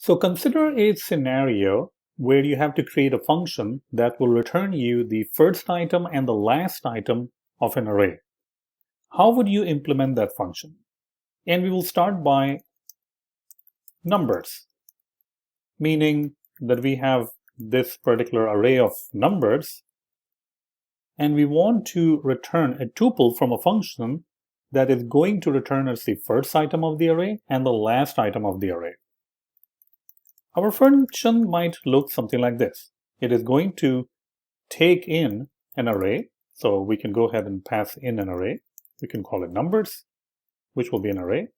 So consider a scenario where you have to create a function that will return you the first item and the last item of an array. How would you implement that function? And we will start by numbers, meaning that we have this particular array of numbers, and we want to return a tuple from a function that is going to return us the first item of the array and the last item of the array. Our function might look something like this. It is going to take in an array, so we can go ahead and pass in an array. We can call it numbers, which will be an array.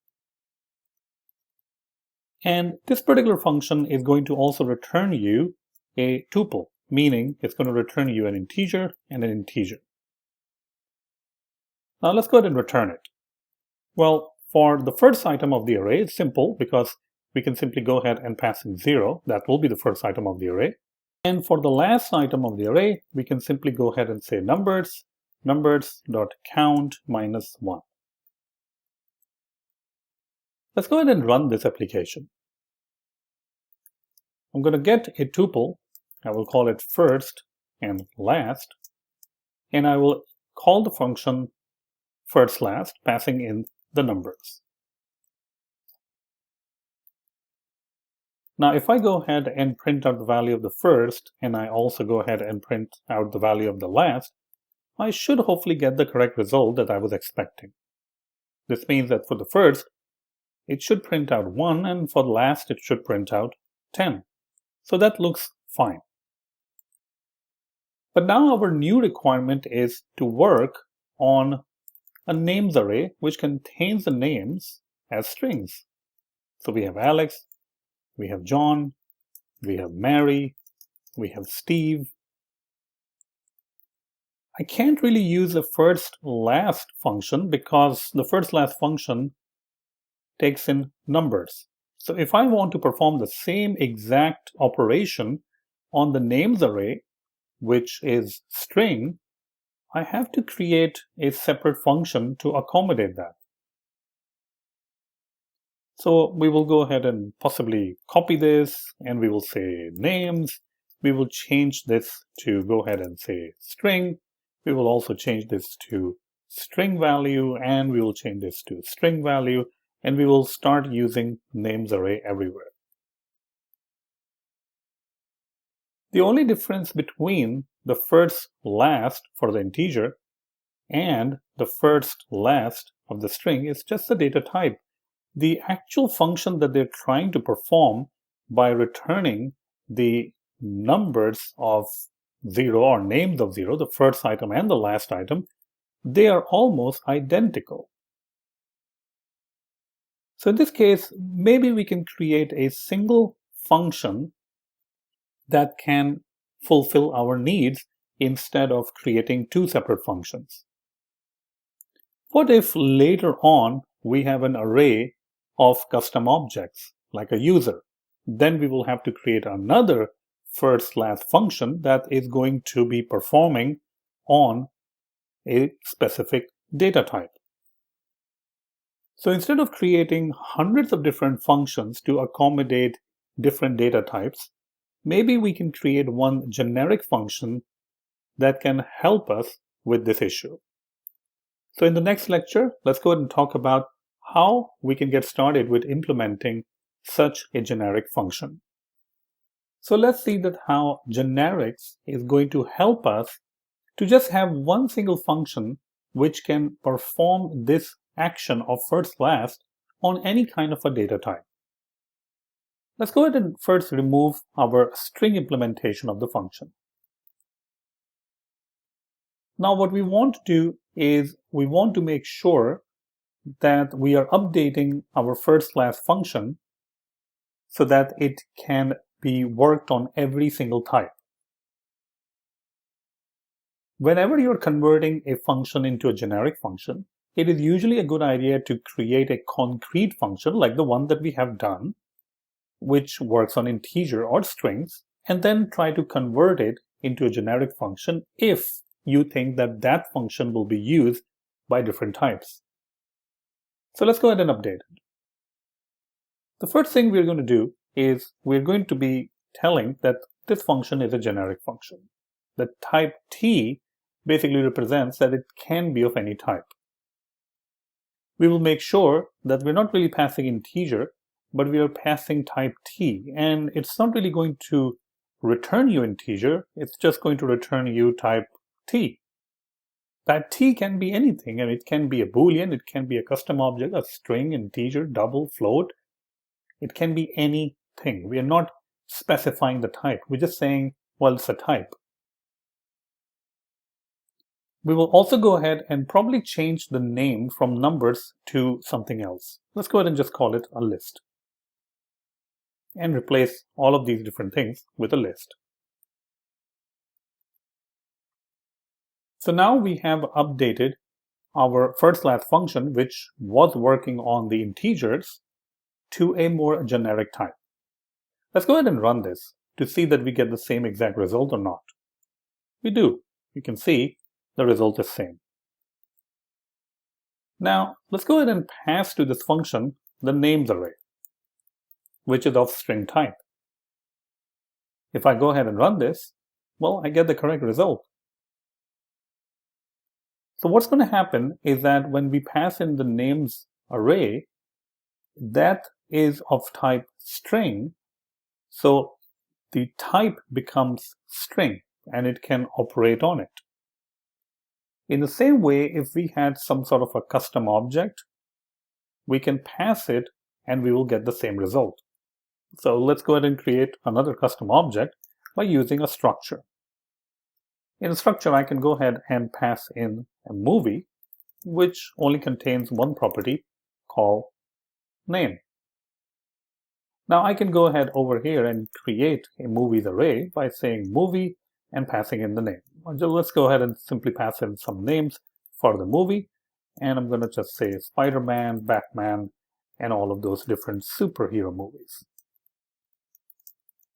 And this particular function is going to also return you a tuple, meaning it's going to return you an integer and an integer. Now let's go ahead and return it. Well, for the first item of the array, it's simple because we can simply go ahead and pass in 0. That will be the first item of the array. And for the last item of the array, we can simply go ahead and say numbers.count minus 1. Let's go ahead and run this application. I'm going to get a tuple. I will call it first and last. And I will call the function first last, passing in the numbers. Now, if I go ahead and print out the value of the first, and I also go ahead and print out the value of the last, I should hopefully get the correct result that I was expecting. This means that for the first, it should print out 1, and for the last, it should print out 10. So that looks fine. But now our new requirement is to work on a names array which contains the names as strings. So we have Alex, we have John, we have Mary, we have Steve. I can't really use a first last function because the first last function takes in numbers. So if I want to perform the same exact operation on the names array, which is string, I have to create a separate function to accommodate that. So we will go ahead and possibly copy this, and we will say names. We will change this to go ahead and say string. We will also change this to string value, and we will change this to string value, and we will start using names array everywhere. The only difference between the first last for the integer and the first last of the string is just the data type. The actual function that they're trying to perform by returning the numbers of 0 or names of 0, the first item and the last item, they are almost identical. So in this case, maybe we can create a single function that can fulfill our needs instead of creating two separate functions. What if later on we have an array of custom objects, like a user? Then we will have to create another first-last function that is going to be performing on a specific data type. So instead of creating hundreds of different functions to accommodate different data types, maybe we can create one generic function that can help us with this issue. So in the next lecture, let's go ahead and talk about how we can get started with implementing such a generic function. So let's see that how generics is going to help us to just have one single function which can perform this action of first last on any kind of a data type. Let's go ahead and first remove our string implementation of the function. Now what we want to do is we want to make sure that we are updating our first last function so that it can be worked on every single type. Whenever you're converting a function into a generic function, it is usually a good idea to create a concrete function like the one that we have done, which works on integer or strings, and then try to convert it into a generic function if you think that that function will be used by different types. So let's go ahead and update it. The first thing we're going to do is we're going to be telling that this function is a generic function. The type T basically represents that it can be of any type. We will make sure that we're not really passing integer, but we are passing type T, and it's not really going to return you integer, it's just going to return you type T. That T can be anything, and it can be a boolean, it can be a custom object, a string, integer, double, float. It can be anything. We are not specifying the type. We're just saying, well, it's a type. We will also go ahead and probably change the name from numbers to something else. Let's go ahead and just call it a list. And replace all of these different things with a list. So now we have updated our first last function, which was working on the integers, to a more generic type. Let's go ahead and run this to see that we get the same exact result or not. We do. You can see the result is same. Now, let's go ahead and pass to this function the names array, which is of string type. If I go ahead and run this, well, I get the correct result. So what's going to happen is that when we pass in the names array, that is of type string, so the type becomes string and it can operate on it. In the same way, if we had some sort of a custom object, we can pass it and we will get the same result. So let's go ahead and create another custom object by using a structure. In a structure, I can go ahead and pass in a movie, which only contains one property called name. Now I can go ahead over here and create a movies array by saying movie and passing in the name. Let's go ahead and simply pass in some names for the movie, and I'm going to just say Spider-Man, Batman, and all of those different superhero movies.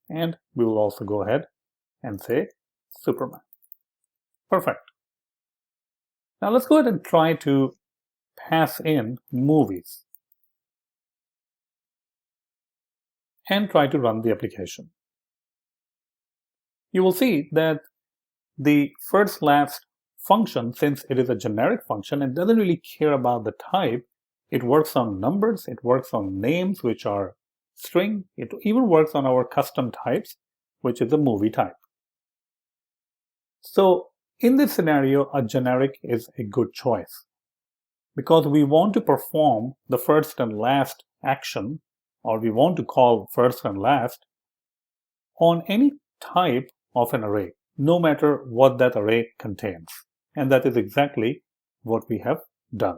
And we will also go ahead and say Superman. Perfect. Now let's go ahead and try to pass in movies and try to run the application. You will see that the first last function, since it is a generic function and doesn't really care about the type, it works on numbers, it works on names, which are string, it even works on our custom types, which is a movie type. So in this scenario, a generic is a good choice because we want to perform the first and last action, or we want to call first and last on any type of an array, no matter what that array contains. And that is exactly what we have done.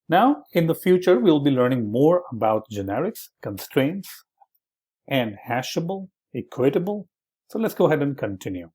Now, in the future, we'll be learning more about generics, constraints, and hashable, equatable. So let's go ahead and continue.